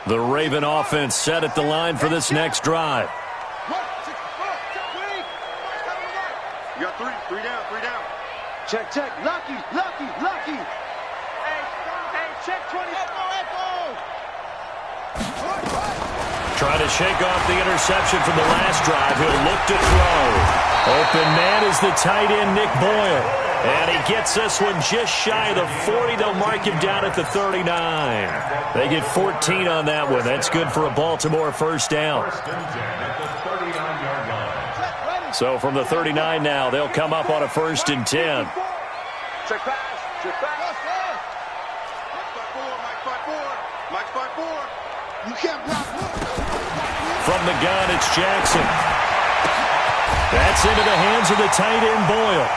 The Raven offense set at the line for this next drive. You got three down. Check, lucky. Hey, check 20. Trying to shake off the interception from the last drive. He'll look to throw. Open man is the tight end, Nick Boyle. And he gets this one just shy of the 40. They'll mark him down at the 39. They get 14 on that one. That's good for a Baltimore first down. So from the 39 now, they'll come up on a 1st and 10. Check pass. Mike 5-4. You can't block. From the gun, it's Jackson. That's into the hands of the tight end, Boyle.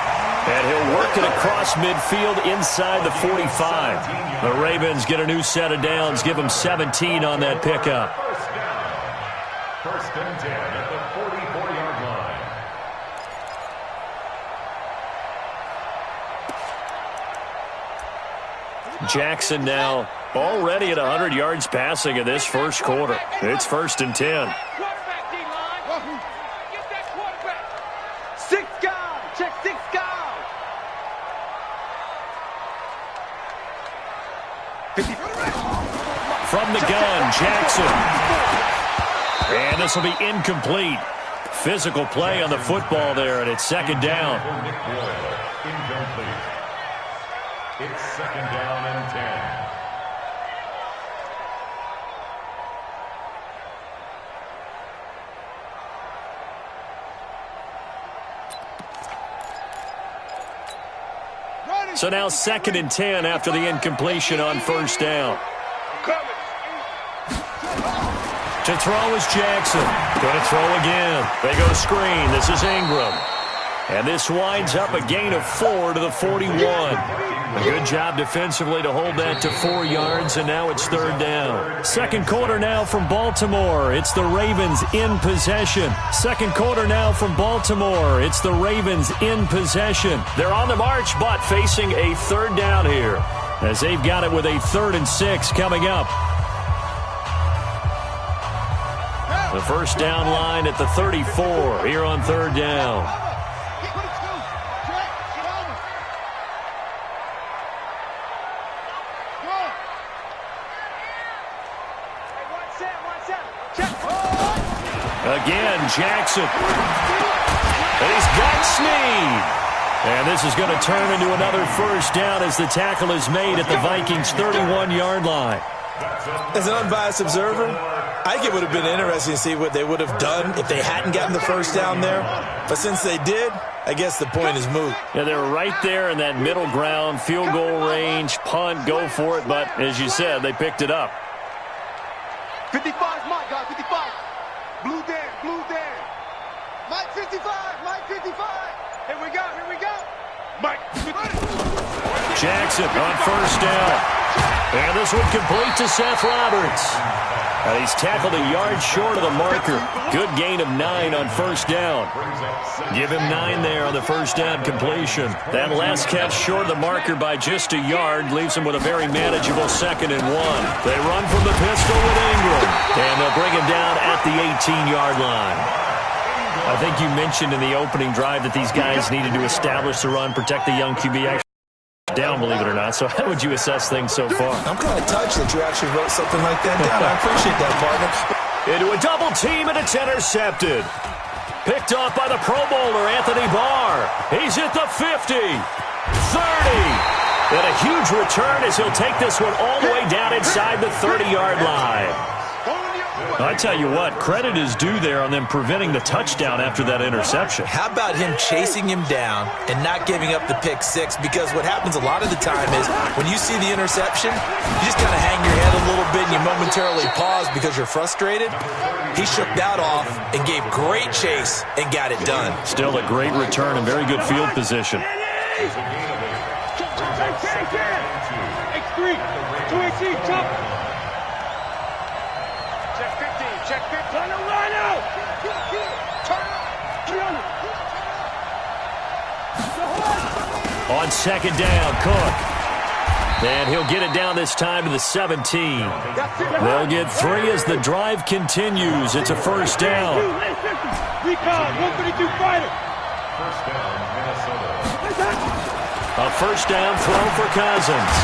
And he'll work it across midfield inside the 45. The Ravens get a new set of downs, give them 17 on that pickup. First and 10 at the 44-yard line. Jackson now already at 100 yards passing in this first quarter. It's 1st and 10. From the gun, Jackson. And this will be incomplete. Physical play on the football there, and it's 2nd down. Incomplete. It's 2nd down and 10. So now 2nd and 10 after the incompletion on 1st down. To throw is Jackson. Going to throw again. They go screen. This is Ingram. And this winds up a gain of 4 to the 41. A good job defensively to hold that to 4 yards, and now it's 3rd down. 2nd quarter now from Baltimore. It's the Ravens in possession. 2nd quarter now from Baltimore. It's the Ravens in possession. They're on the march, but facing a 3rd down here, as they've got it with a 3rd and 6 coming up. The 1st down line at the 34 here on 3rd down. Again, Jackson. And he's got Snead. And this is going to turn into another 1st down as the tackle is made at the Vikings' 31-yard line. As an unbiased observer, I think it would have been interesting to see what they would have done if they hadn't gotten the 1st down there. But since they did, I guess the point is moot. Yeah, they were right there in that middle ground, field goal range, punt, go for it. But as you said, they picked it up. 55 is Mike, guys, 55. Blue Dan. Mike 55. Here we go. Mike 55. Jackson on 1st down. And this one complete to Seth Roberts. And he's tackled a yard short of the marker. Good gain of 9 on 1st down. Give him 9 there on the 1st down completion. That last catch short of the marker by just a yard leaves him with a very manageable 2nd and 1. They run from the pistol with Ingram. And they'll bring him down at the 18-yard line. I think you mentioned in the opening drive that these guys needed to establish the run, protect the young QB down, believe it or not. So how would you assess things so far? I'm kind of touched that you actually wrote something like that down. I appreciate that, partner. Into a double team, and it's intercepted. Picked off by the Pro Bowler, Anthony Barr. He's at the 50, 30. And a huge return as he'll take this one all the way down inside the 30-yard line. I tell you what, credit is due there on them preventing the touchdown after that interception. How about him chasing him down and not giving up the pick 6? Because what happens a lot of the time is when you see the interception, you just kind of hang your head a little bit and you momentarily pause because you're frustrated. He shook that off and gave great chase and got it done. Still a great return and very good field position. X3, 218, jump. Check 15. Turn around out. On 2nd down, Cook. And he'll get it down this time to the 17. They'll get 3 as the drive continues. It's a first down. Recon, 132 fighter. First down, Minnesota. A first down throw for Cousins.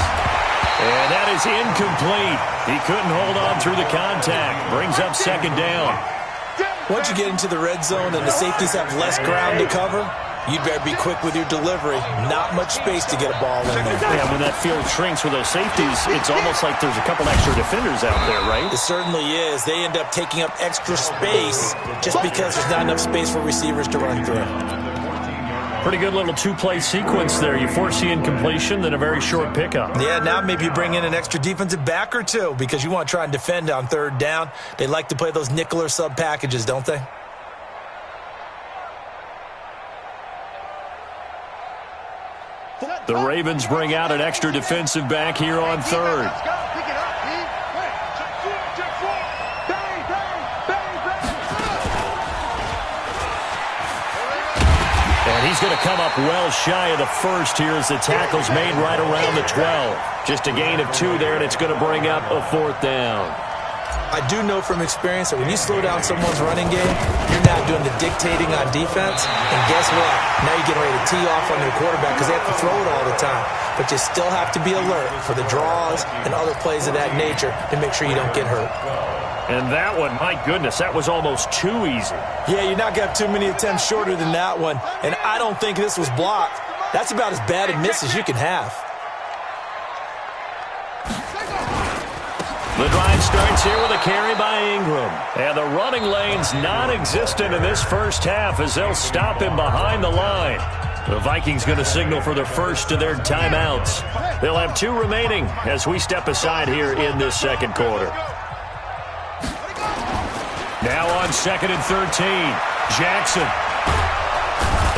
And that is incomplete. He couldn't hold on through the contact. Brings up second down. Once you get into the red zone and the safeties have less ground to cover, you'd better be quick with your delivery. Not much space to get a ball in there. Yeah, when that field shrinks with those safeties, it's almost like there's a couple extra defenders out there, right? It certainly is. They end up taking up extra space just because there's not enough space for receivers to run through. Pretty good little two-play sequence there. You force the incompletion, then a very short pickup. Yeah, now maybe you bring in an extra defensive back or two because you want to try and defend on third down. They like to play those nickel or sub packages, don't they? The Ravens bring out an extra defensive back here on third. And he's going to come up well shy of the first here as the tackle's made right around the 12. Just a gain of 2 there, and it's going to bring up a fourth down. I do know from experience that when you slow down someone's running game, you're not doing the dictating on defense. And guess what? Now you're getting ready to tee off on your quarterback because they have to throw it all the time. But you still have to be alert for the draws and other plays of that nature to make sure you don't get hurt. And that one, my goodness, that was almost too easy. Yeah, you're not going to have too many attempts shorter than that one. And I don't think this was blocked. That's about as bad a miss as you can have. The drive starts here with a carry by Ingram. And the running lane's non-existent in this first half as they'll stop him behind the line. The Vikings going to signal for the first of their timeouts. They'll have 2 remaining as we step aside here in this second quarter. Now on 2nd and 13, Jackson.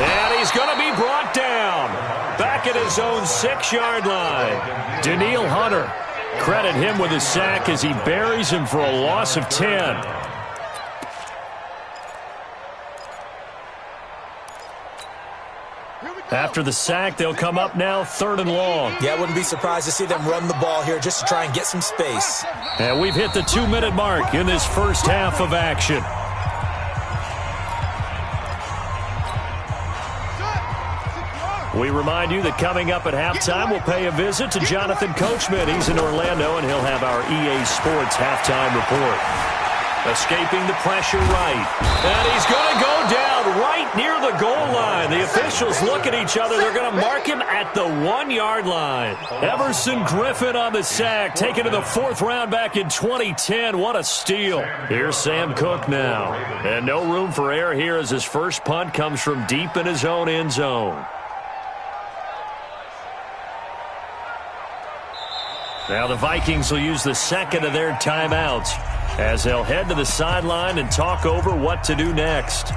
And he's going to be brought down. Back at his own 6-yard line. Danielle Hunter. Credit him with a sack as he buries him for a loss of 10. After the sack, they'll come up now 3rd and long. Yeah, I wouldn't be surprised to see them run the ball here just to try and get some space. And we've hit the 2-minute mark in this first half of action. We remind you that coming up at halftime, we'll pay a visit to Jonathan Coachman. He's in Orlando, and he'll have our EA Sports halftime report. Escaping the pressure right. And he's going to go down right near the goal line. The officials look at each other. They're going to mark him at the 1-yard line. Everson Griffin on the sack, taken to the 4th round back in 2010. What a steal. Here's Sam Cook now. And no room for error here as his first punt comes from deep in his own end zone. Now the Vikings will use the second of their timeouts as they'll head to the sideline and talk over what to do next.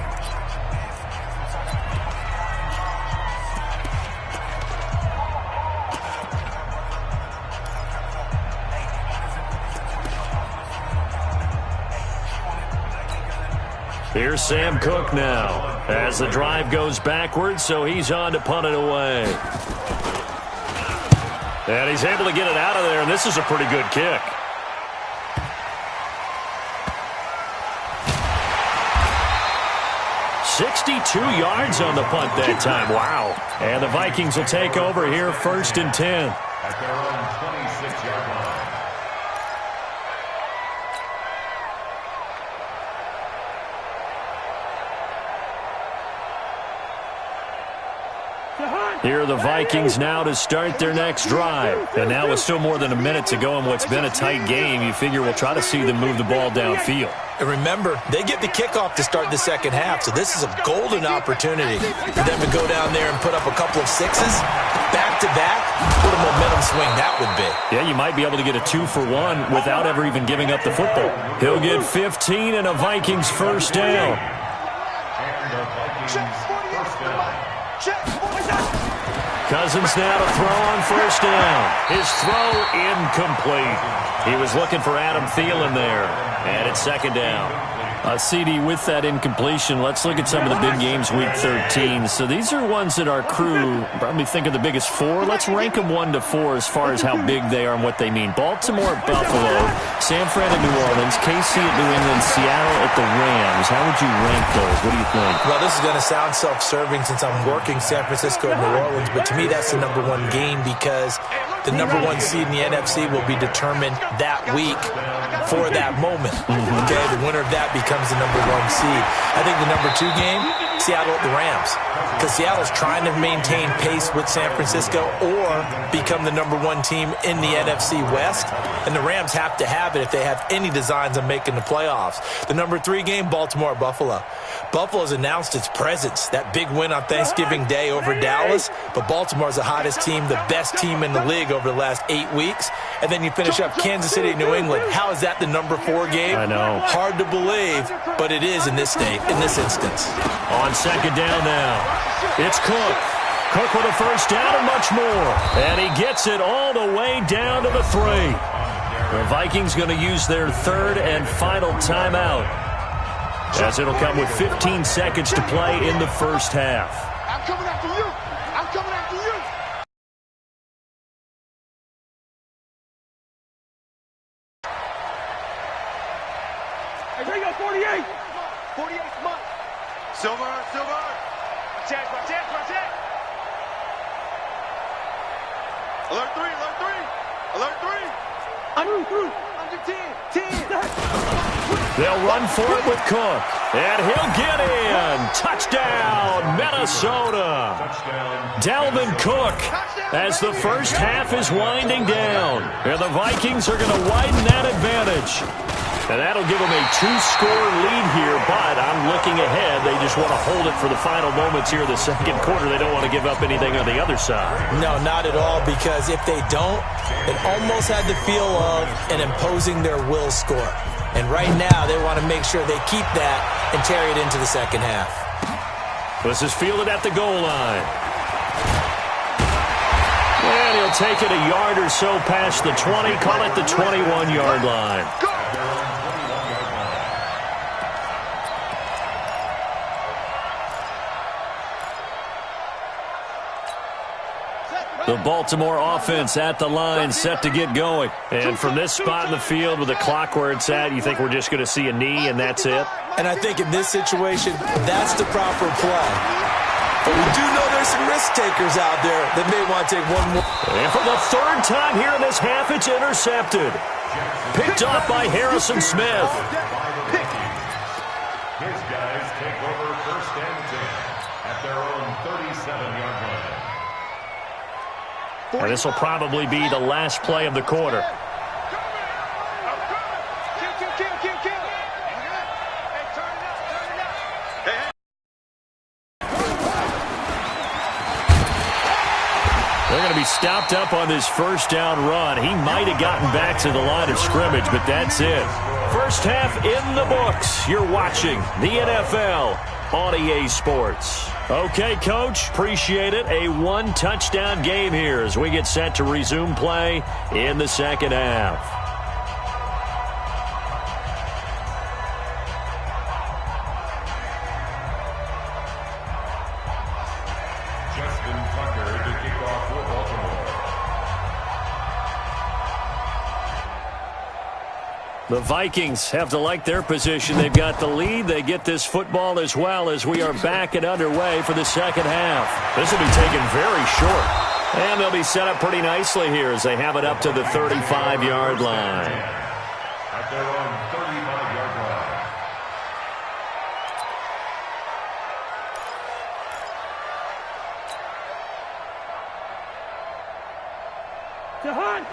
Here's Sam Cook now as the drive goes backwards, so he's on to punt it away. And he's able to get it out of there, and this is a pretty good kick. "62 yards on the punt that time. Wow. And the Vikings will take over here 1st and 10. At their own 26-yard line. Here are the Vikings now to start their next drive. And now with still more than a minute to go in what's been a tight game, you figure we'll try to see them move the ball downfield. And remember, they get the kickoff to start the second half, so this is a golden opportunity for them to go down there and put up a couple of 6s. Back-to-back, what a momentum swing that would be. Yeah, you might be able to get a 2-for-1 without ever even giving up the football. He'll get 15 and a Vikings first down. And the Vikings first down. Cousins now to throw on first down. His throw incomplete. He was looking for Adam Thielen there. And it's second down. CD, with that incompletion, let's look at some of the big games Week 13. So these are ones that our crew probably think are the biggest four. Let's rank them 1 to 4 as far as how big they are and what they mean. Baltimore at Buffalo, San Fran at New Orleans, KC at New England, Seattle at the Rams. How would you rank those? What do you think? Well, this is going to sound self-serving since I'm working San Francisco and New Orleans, but to me that's the number one game because the number one seed in the NFC will be determined that week for that moment. Okay, the winner of that becomes the number one seed. I think the number 2 game, Seattle at the Rams, because Seattle's trying to maintain pace with San Francisco or become the number 1 team in the NFC West, and the Rams have to have it if they have any designs on making the playoffs. The number 3 game, Baltimore at Buffalo. Buffalo's announced its presence, that big win on Thanksgiving Day over Dallas, but Baltimore's the hottest team, the best team in the league over the last 8 weeks, and then you finish up Kansas City, New England. How is that the number 4 game? I know. Hard to believe, but it is in this instance. On second down now, it's Cook. Cook with a first down and much more. And he gets it all the way down to the 3. The Vikings going to use their 3rd and final timeout, as it'll come with 15 seconds to play in the first half. I'm coming after you. I'm coming after you. Hey, there you go, 48. 48, come on. Silver. Check. Alert 3. Under 10. They'll run for it with Cook, and he'll get in. Touchdown, Minnesota. Dalvin Cook, as the first half is winding down, and the Vikings are going to widen that advantage. And that'll give them a 2-score lead here, but I'm looking ahead. They just want to hold it for the final moments here in the second quarter. They don't want to give up anything on the other side. No, not at all, because if they don't, it almost had the feel of an imposing their will score. And right now, they want to make sure they keep that and carry it into the second half. This is fielded at the goal line. And he'll take it a yard or so past the 20, call it the 21-yard line. The Baltimore offense at the line, set to get going. And from this spot in the field with the clock where it's at, you think we're just going to see a knee and that's it? And I think in this situation, that's the proper play. But we do know there's some risk takers out there that may want to take one more. And for the 3rd time here in this half, it's intercepted. Picked off by Harrison Smith. His guys take over 1st and 10 at their own 37-yard line. And this will probably be the last play of the quarter. They're going to be stopped up on this first down run. He might have gotten back to the line of scrimmage, but that's it. First half in the books. You're watching the NFL on EA Sports. Okay, Coach, appreciate it. A 1-touchdown game here as we get set to resume play in the second half. The Vikings have to like their position. They've got the lead. They get this football as well as we are back and underway for the second half. This will be taken very short. And they'll be set up pretty nicely here as they have it up to the 35-yard line. At their own 35-yard line.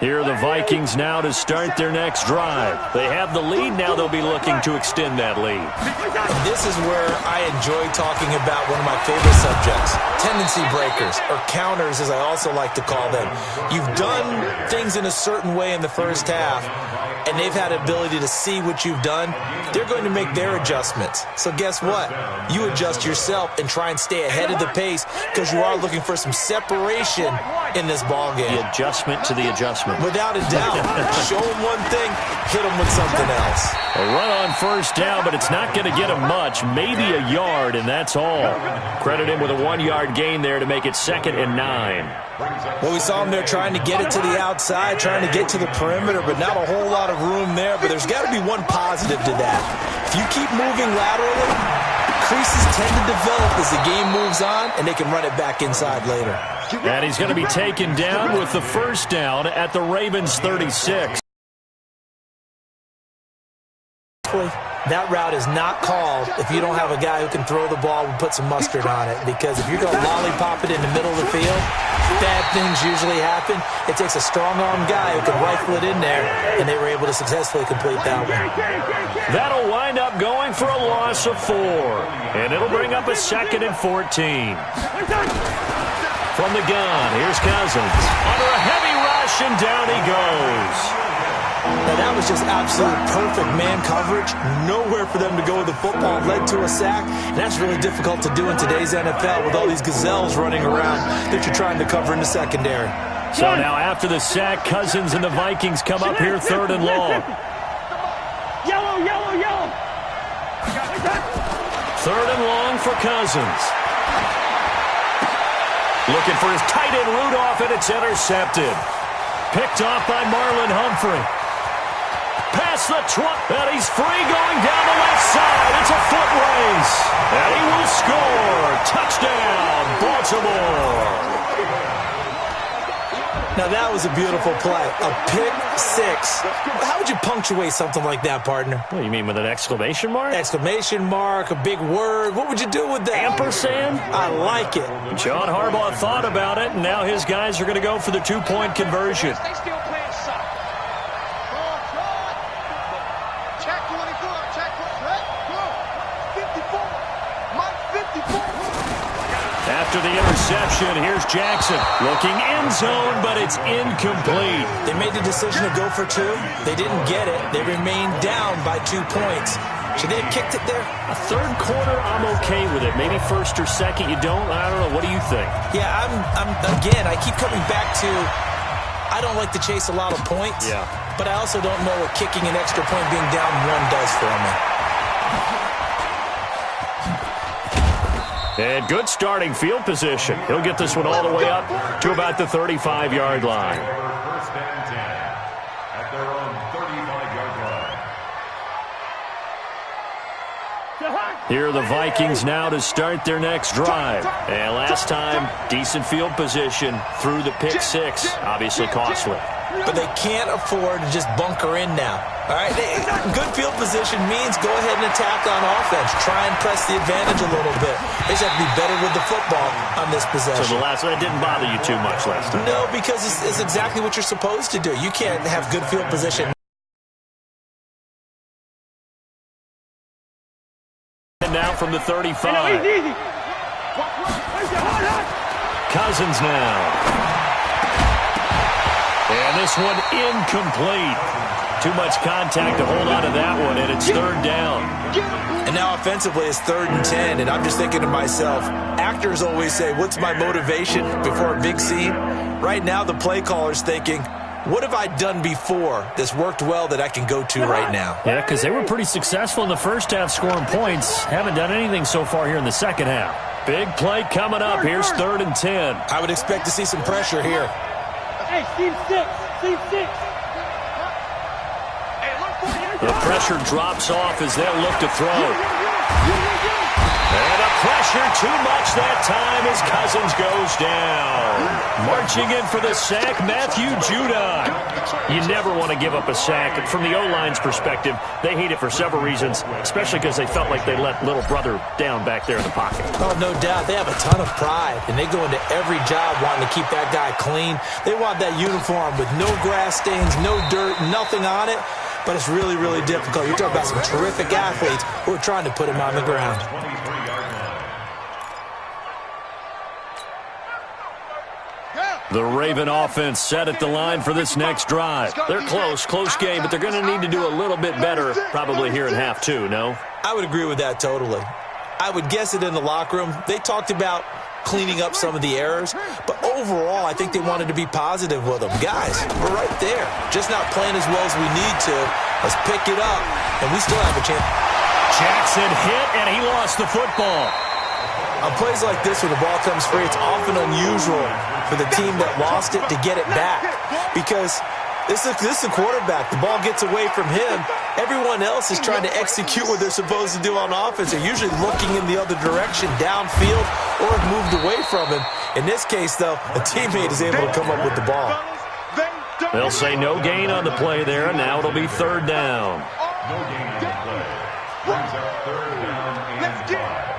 Here are the Vikings now to start their next drive. They have the lead. Now they'll be looking to extend that lead. And this is where I enjoy talking about one of my favorite subjects, tendency breakers, or counters as I also like to call them. You've done things in a certain way in the first half, and they've had an ability to see what you've done. They're going to make their adjustments. So guess what? You adjust yourself and try and stay ahead of the pace because you are looking for some separation in this ballgame. The adjustment to the adjustment. Without a doubt. Show them one thing, hit them with something else. A run on first down, but it's not going to get him much. Maybe a yard, and that's all. Credit him with a 1-yard gain there to make it 2nd and 9. Well, we saw him there trying to get it to the outside, trying to get to the perimeter, but not a whole lot of room there. But there's got to be one positive to that. If you keep moving laterally, creases tend to develop as the game moves on, and they can run it back inside later. And he's going to be taken down with the first down at the Ravens' 36. That route is not called if you don't have a guy who can throw the ball and put some mustard on it. Because if you're going to lollipop it in the middle of the field, bad things usually happen. It takes a strong-arm guy who can rifle it in there, and they were able to successfully complete that one. That'll wind up going for a loss of 4. And it'll bring up a 2nd and 14. From the gun, here's Cousins. Under a heavy rush, and down he goes. Now, that was just absolute perfect man coverage. Nowhere for them to go with the football. Led to a sack, and that's really difficult to do in today's NFL with all these gazelles running around that you're trying to cover in the secondary. So now after the sack, Cousins and the Vikings come up here 3rd and long. Yellow, yellow, yellow. 3rd and long for Cousins. Looking for his tight end Rudolph, and it's intercepted. Picked off by Marlon Humphrey. Past the 20, and he's free going down the left side. It's a foot race, and he will score. Touchdown, Baltimore. Now, that was a beautiful play. A pick 6. How would you punctuate something like that, partner? What do you mean, with an exclamation mark? Exclamation mark, a big word. What would you do with that? Ampersand? I like it. John Harbaugh thought about it, and now his guys are going to go for the 2-point conversion. They still playing soft. Check 24. Check 54. Mike 54. After the interception, here's Jackson. Looking end zone, but it's incomplete. They made the decision to go for 2. They didn't get it. They remained down by 2 points. Should they have kicked it there? A third quarter, I'm okay with it. Maybe first or second, you don't. I don't know. What do you think? Yeah, again, I keep coming back to I don't like to chase a lot of points. Yeah. But I also don't know what kicking an extra point being down 1 does for me. And good starting field position. He'll get this one all the way up to about the 35-yard line. First and 10 at their own 35-yard line. Here are the Vikings now to start their next drive. And last time, decent field position through the pick 6. Obviously costly. But they can't afford to just bunker in now. All right, good field position means go ahead and attack on offense. Try and press the advantage a little bit. They just have to be better with the football on this possession. So that didn't bother you too much last time? No, because it's exactly what you're supposed to do. You can't have good field position. And now from the 35. Easy. Cousins now. And this one incomplete. Too much contact to hold on to that one, and it's 3rd down. And now offensively it's 3rd and 10, and I'm just thinking to myself, actors always say, what's my motivation before a big scene? Right now the play caller's thinking, what have I done before that's worked well that I can go to right now? Yeah, because they were pretty successful in the first half scoring points. Haven't done anything so far here in the second half. Big play coming up. Here's 3rd and 10. I would expect to see some pressure here. Hey, Steve 6. Steve 6. The pressure drops off as they'll look to throw. And the pressure too much that time as Cousins goes down. Marching in for the sack, Matthew Judon. You never want to give up a sack. From the O-line's perspective, they hate it for several reasons, especially because they felt like they let little brother down back there in the pocket. Oh, no doubt. They have a ton of pride, and they go into every job wanting to keep that guy clean. They want that uniform with no grass stains, no dirt, nothing on it. But it's really, really difficult. You're talking about some terrific athletes who are trying to put him on the ground. The Raven offense set at the line for this next drive. They're close game, but they're going to need to do a little bit better probably here in half 2, no? I would agree with that totally. I would guess it in the locker room. They talked about cleaning up some of the errors. But overall, I think they wanted to be positive with them. Guys, we're right there. Just not playing as well as we need to. Let's pick it up, and we still have a chance. Jackson hit, and he lost the football. On plays like this where the ball comes free, it's often unusual for the team that lost it to get it back because this is a quarterback. The ball gets away from him. Everyone else is trying to execute what they're supposed to do on offense. They're usually looking in the other direction, downfield, or have moved away from him. In this case, though, a teammate is able to come up with the ball. They'll say no gain on the play there, and now it'll be third down. No gain on the play. Brings up third down and 5.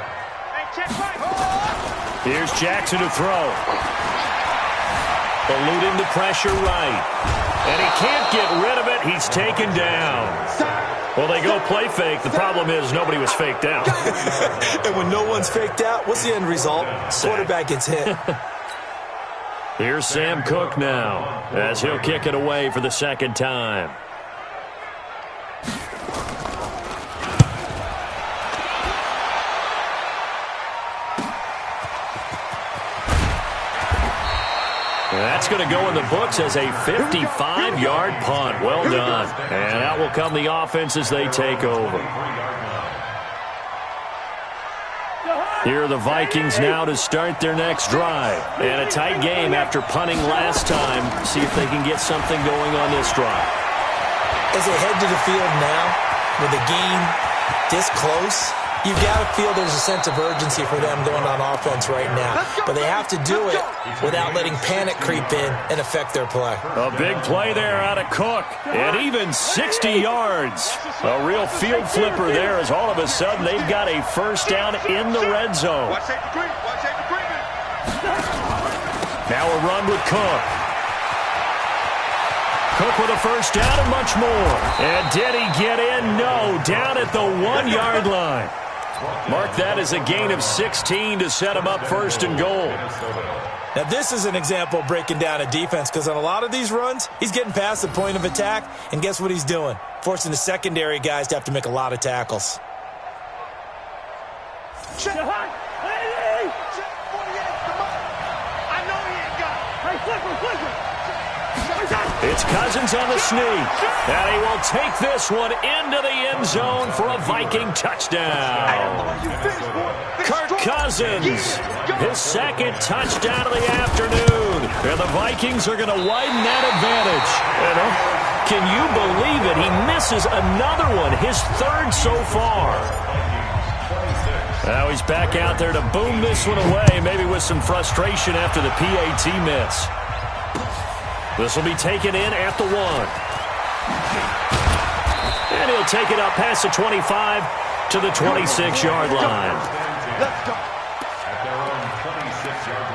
Here's Jackson to throw. Eluding the pressure right. And he can't get rid of it. He's taken down. Well, they go play fake. The problem is nobody was faked out. And when no one's faked out, what's the end result? Quarterback gets hit. Here's Sam Cook now as he'll kick it away for the second time. That's going to go in the books as a 55-yard punt. Well done. And out will come the offense as they take over. Here are the Vikings now to start their next drive. And a tight game after punting last time. See if they can get something going on this drive. As they head to the field now, with the game this close, you've got to feel there's a sense of urgency for them going on offense right now. But they have to do it without letting panic creep in and affect their play. A big play there out of Cook. And even 60 yards. A real field flipper there as all of a sudden they've got a first down in the red zone. Now a run with Cook. Cook with a first down and much more. And did he get in? No. Down at the 1-yard line. Mark that as a gain of 16 to set him up first and goal. Now, this is an example of breaking down a defense because on a lot of these runs, he's getting past the point of attack, and guess what he's doing? Forcing the secondary guys to have to make a lot of tackles. It's Cousins on the sneak, and he will take this one into the end zone for a Viking touchdown. Kirk Cousins, his second touchdown of the afternoon, and the Vikings are going to widen that advantage. Can you believe it? He misses another one, his third so far. Now he's back out there to boom this one away, maybe with some frustration after the PAT miss. This will be taken in at the 1. And he'll take it up past the 25 to the 26-yard line. Let's go. At their own 26-yard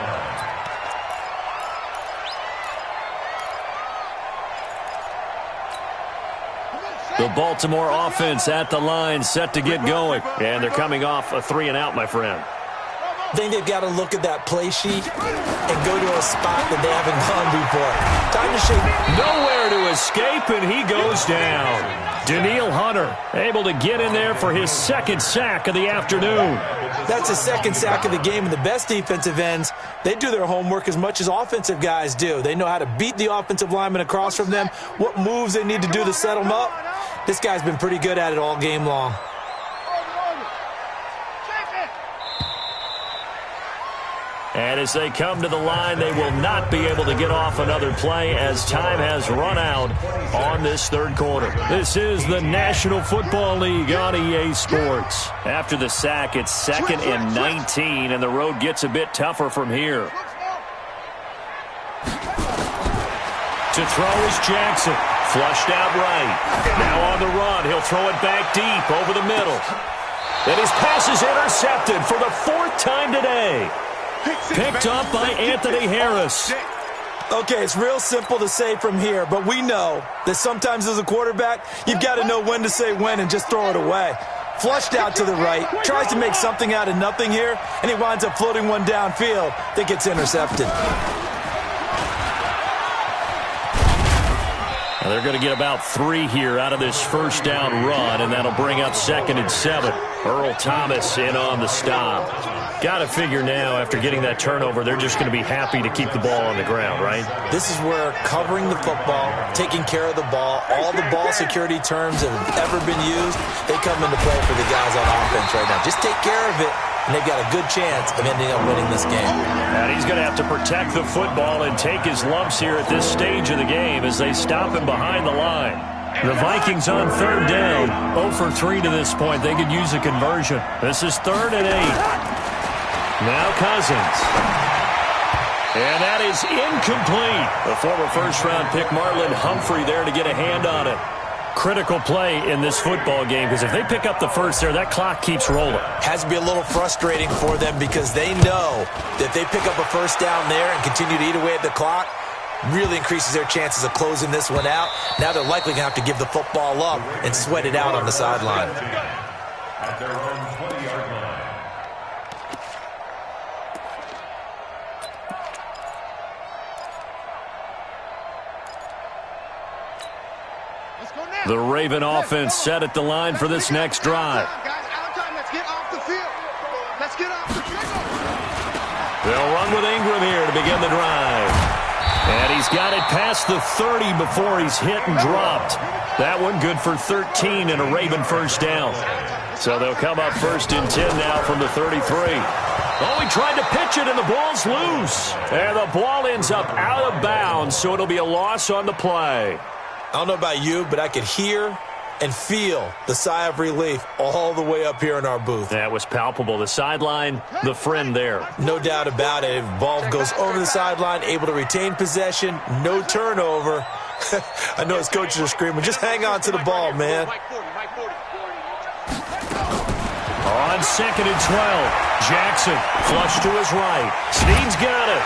line. The Baltimore offense at the line, set to get going. And they're coming off a 3-and-out, my friend. I think they've got to look at that play sheet and go to a spot that they haven't gone before. Time to shake. Nowhere to escape, and he goes down. Danielle Hunter able to get in there for his second sack of the afternoon. That's his second sack of the game, and the best defensive ends, they do their homework as much as offensive guys do. They know how to beat the offensive lineman across from them, what moves they need to do to set them up. This guy's been pretty good at it all game long. And as they come to the line, they will not be able to get off another play as time has run out on this third quarter. This is the National Football League on EA Sports. After the sack, it's 2nd and 19, and the road gets a bit tougher from here. To throw is Jackson. Flushed out right. Now on the run. He'll throw it back deep over the middle. And his pass is intercepted for the 4th time today. Picked up by Anthony Harris. Okay, it's real simple to say from here, but we know that sometimes as a quarterback, you've got to know when to say when and just throw it away. Flushed out to the right, tries to make something out of nothing here, and he winds up floating one downfield that gets intercepted. They're going to get about 3 here out of this first down run, and that'll bring up 2nd and 7. Earl Thomas in on the stop. Got to figure now, after getting that turnover, they're just going to be happy to keep the ball on the ground, right? This is where covering the football, taking care of the ball, all the ball security terms that have ever been used, they come into play for the guys on offense right now. Just take care of it, and they've got a good chance of ending up winning this game. And he's going to have to protect the football and take his lumps here at this stage of the game as they stop him behind the line. The Vikings on third down, 0 for 3 to this point. They could use a conversion. This is 3rd and 8. Now Cousins. And that is incomplete. The former first-round pick Marlon Humphrey there to get a hand on it. Critical play in this football game, because if they pick up the first there, that clock keeps rolling. Has to be a little frustrating for them because they know that they pick up a first down there and continue to eat away at the clock, really increases their chances of closing this one out. Now they're likely going to have to give the football up and sweat it out on the sideline. At their own 20-yard line. The Raven offense set at the line for this next drive. Let's get off the field. Let's get off the field. They'll run with Ingram here to begin the drive. And he's got it past the 30 before he's hit and dropped. That one good for 13 and a Raven first down. So they'll come up 1st and 10 now from the 33. Oh, he tried to pitch it and the ball's loose. And the ball ends up out of bounds, so it'll be a loss on the play. I don't know about you, but I could hear and feel the sigh of relief all the way up here in our booth. That was palpable. The sideline, the friend there. No doubt about it. Ball goes over the sideline, able to retain possession, no turnover. I know his coaches are screaming, just hang on to the ball, man. On 2nd and 12, Jackson flush to his right. Snead's got it.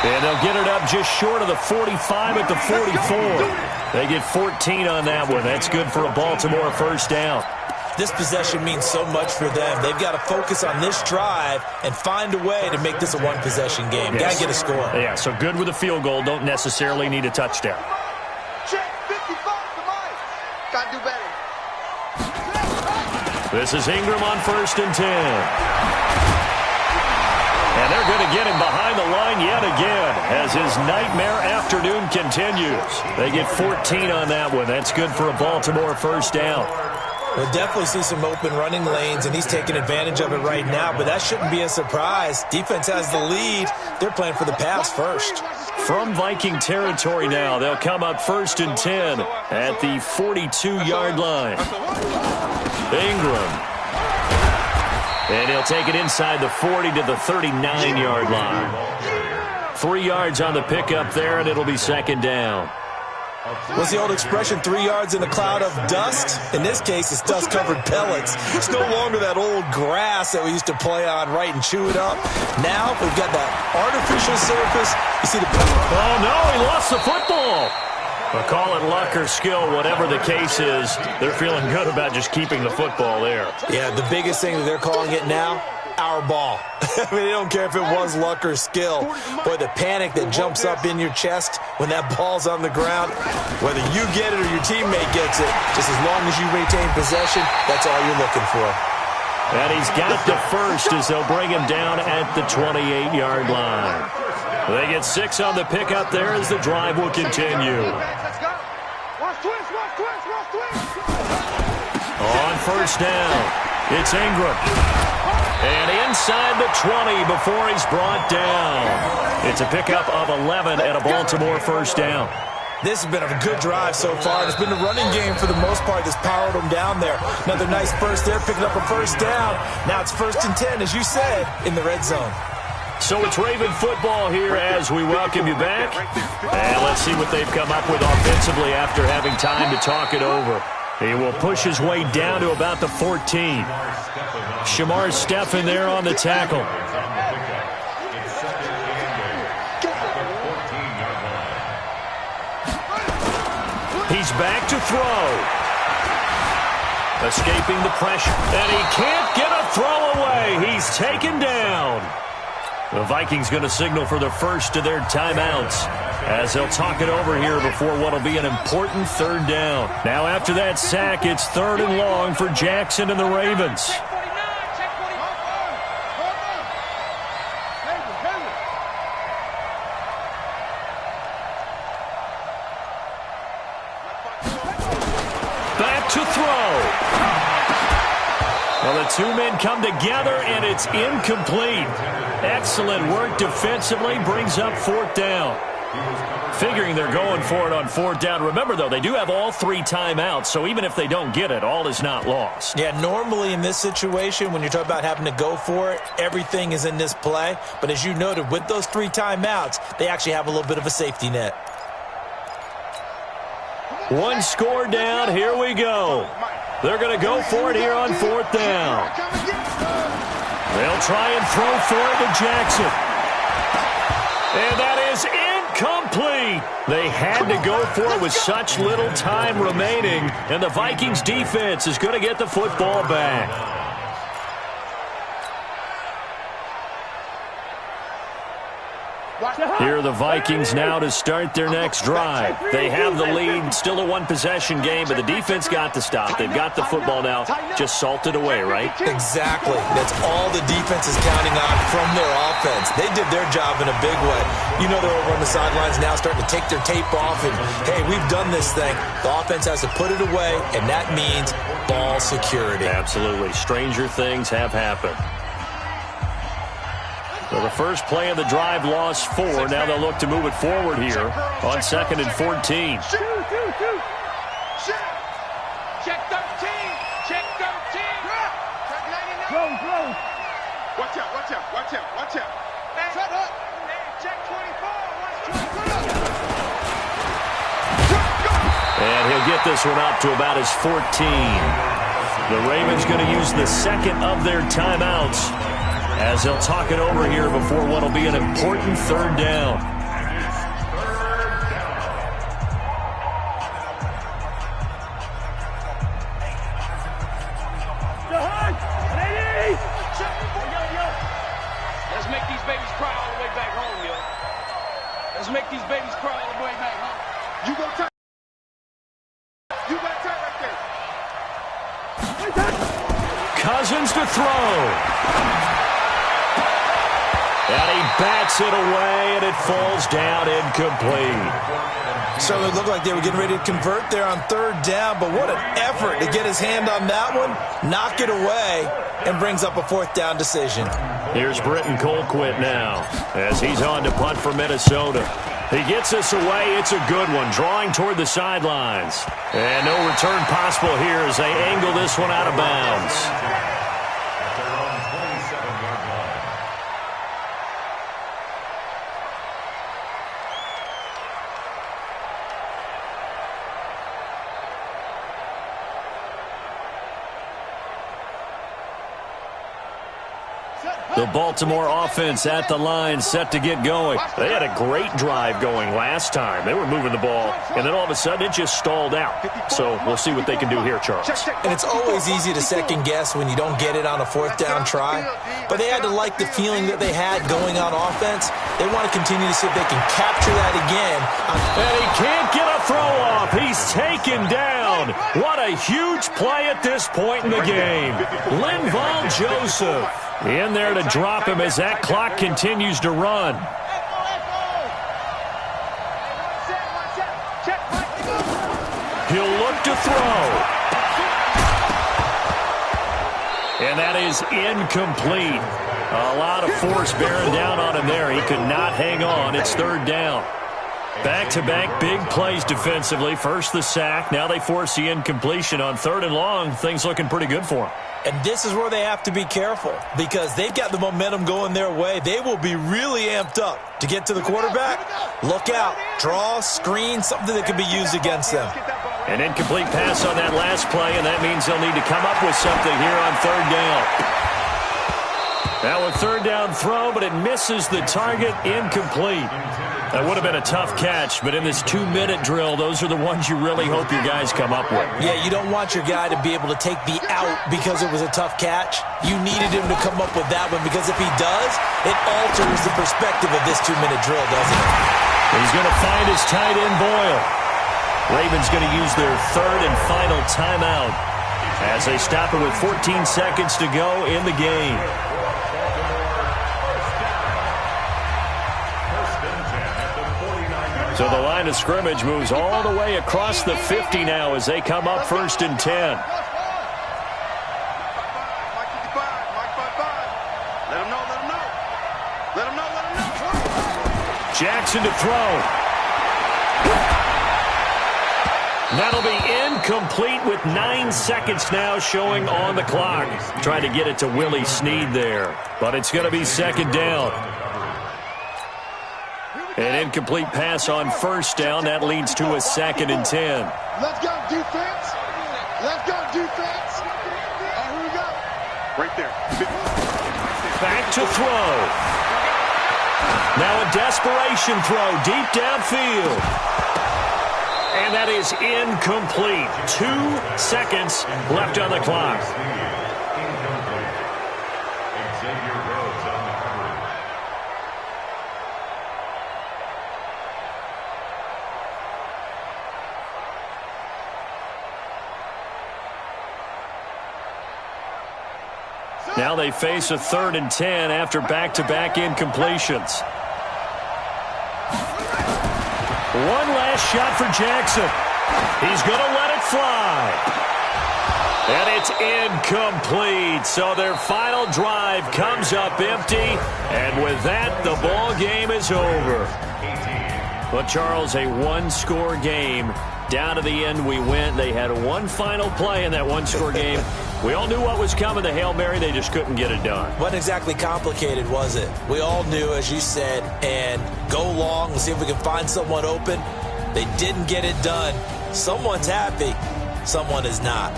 And they'll get it up just short of the 45 at the 44. They get 14 on that one. That's good for a Baltimore first down. This possession means so much for them. They've got to focus on this drive and find a way to make this a one-possession game. Yes. Got to get a score. Yeah, so good with a field goal. Don't necessarily need a touchdown. Check 55 to Mike. Got to do better. This is Ingram on 1st and 10. And they're going to get him behind the line yet again as his nightmare afternoon continues. They get 14 on that one. That's good for a Baltimore first down. We'll definitely see some open running lanes, and he's taking advantage of it right now, but that shouldn't be a surprise. Defense has the lead. They're playing for the pass first. From Viking territory now, they'll come up 1st and 10 at the 42-yard line. Ingram. And he'll take it inside the 40 to the 39-yard line. 3 yards on the pickup there, and it'll be 2nd down. What's the old expression, 3 yards in a cloud of dust? In this case, it's dust-covered pellets. It's no longer that old grass that we used to play on, right, and chew it up. Now we've got that artificial surface. You see the pellets. Oh, no, he lost the football. But call it luck or skill, whatever the case is, they're feeling good about just keeping the football there. Yeah, the biggest thing that they're calling it now, our ball. I mean, they don't care if it was luck or skill. Boy, the panic that jumps up in your chest when that ball's on the ground, whether you get it or your teammate gets it, just as long as you retain possession, that's all you're looking for. And he's got the first as they'll bring him down at the 28-yard line. They get 6 on the pickup there as the drive will continue. On first down, it's Ingram. And inside the 20 before he's brought down. It's a pickup of 11 and a Baltimore first down. This has been a good drive so far. It's been the running game for the most part that's powered them down there. Another nice burst there, picking up a first down. Now it's 1st and 10, as you said, in the red zone. So it's Raven football here as we welcome you back. And let's see what they've come up with offensively after having time to talk it over. He will push his way down to about the 14. Shamar Stephen there on the tackle. He's back to throw. Escaping the pressure. And he can't get a throw away. He's taken down. The Vikings going to signal for the first of their timeouts as they'll talk it over here before what will be an important 3rd down. Now after that sack, it's 3rd and long for Jackson and the Ravens. to throw. Well, the two men come together, and it's incomplete. Excellent work defensively, brings up fourth down. Figuring they're going for it on fourth down. Remember, though, they do have all three timeouts, so even if they don't get it, all is not lost. Yeah, normally in this situation, when you're talking about having to go for it, everything is in this play. But as you noted, with those three timeouts, they actually have a little bit of a safety net. One score down. Here we go. They're going to go for it here on fourth down. They'll try and throw for it to Jackson. And that is incomplete. They had to go for it with such little time remaining, and the Vikings defense is going to get the football back. Here are the Vikings now to start their next drive. They have the lead, still a one-possession game, but the defense got the stop. They've got the football now, just salted away, right? Exactly. That's all the defense is counting on from their offense. They did their job in a big way. You know they're over on the sidelines now starting to take their tape off, and, hey, we've done this thing. The offense has to put it away, and that means ball security. Absolutely. Stranger things have happened. So the first play of the drive lost 4. Now they'll look to move it forward here on 2nd and 14. Check 13. Check 13. Check 99. Go. Watch out. Shut up. Check 24. And he'll get this one up to about his 14. The Ravens going to use the second of their timeouts as they'll talk it over here before what will be an important third down. Let's make these babies cry all the way back home, yo. Let's make these babies cry all the way back home. You go turn. You got turn right there. Cousins to throw. And he bats it away, and it falls down incomplete. Certainly looked like they were getting ready to convert there on third down, but what an effort to get his hand on that one, knock it away, and brings up a fourth down decision. Here's Britton Colquitt now as he's on to punt for Minnesota. He gets this away. It's a good one, drawing toward the sidelines. And no return possible here as they angle this one out of bounds. The Baltimore offense at the line, set to get going. They had a great drive going last time. They were moving the ball, and then all of a sudden it just stalled out. So we'll see what they can do here, Charles. And it's always easy to second guess when you don't get it on a fourth down try. But they had to like the feeling that they had going on offense. They want to continue to see if they can capture that again. And he can't get a throw off. He's taken down. What a huge play at this point in the game. Linval Joseph in there to drop him as that clock continues to run. He'll look to throw. And that is incomplete. A lot of force bearing down on him there. He could not hang on. It's third down. Back-to-back big plays defensively. First the sack. Now they force the incompletion on third and long. Things looking pretty good for them. And this is where they have to be careful because they've got the momentum going their way. They will be really amped up to get to the quarterback. Look out. Draw, screen, something that can be used against them. An incomplete pass on that last play, and that means they'll need to come up with something here on third down. Now a third down throw, but it misses the target, incomplete. That would have been a tough catch, but in this 2-minute drill, those are the ones you really hope your guys come up with. Yeah, you don't want your guy to be able to take the out because it was a tough catch. You needed him to come up with that one because if he does, it alters the perspective of this 2-minute drill, doesn't it? He's going to find his tight end, Boyle. Ravens going to use their third and final timeout as they stop it with 14 seconds to go in the game. So the line of scrimmage moves all the way across the 50 now as they come up 1st and 10. Jackson to throw. That'll be incomplete with 9 seconds now showing on the clock. Trying to get it to Willie Snead there, but it's going to be 2nd down. An incomplete pass on 1st down. That leads to a 2nd and 10. Let's go, defense. Let's go, defense. Here we go. Right there. Back to throw. Now a desperation throw deep downfield. And that is incomplete. 2 seconds left on the clock. Now they face a 3rd and 10 after back-to-back incompletions. One last shot for Jackson. He's going to let it fly. And it's incomplete. So their final drive comes up empty. And with that, the ball game is over. But, Charles, a one-score game. Down to the end we went. They had one final play in that one-score game. We all knew what was coming, the Hail Mary. They just couldn't get it done. Wasn't exactly complicated, was it? We all knew, as you said, and go long and see if we can find someone open. They didn't get it done. Someone's happy. Someone is not.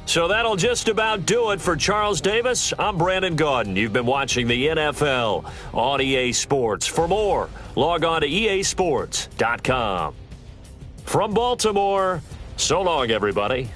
So that'll just about do it for Charles Davis. I'm Brandon Gaudin. You've been watching the NFL on EA Sports. For more, log on to easports.com. From Baltimore, so long, everybody.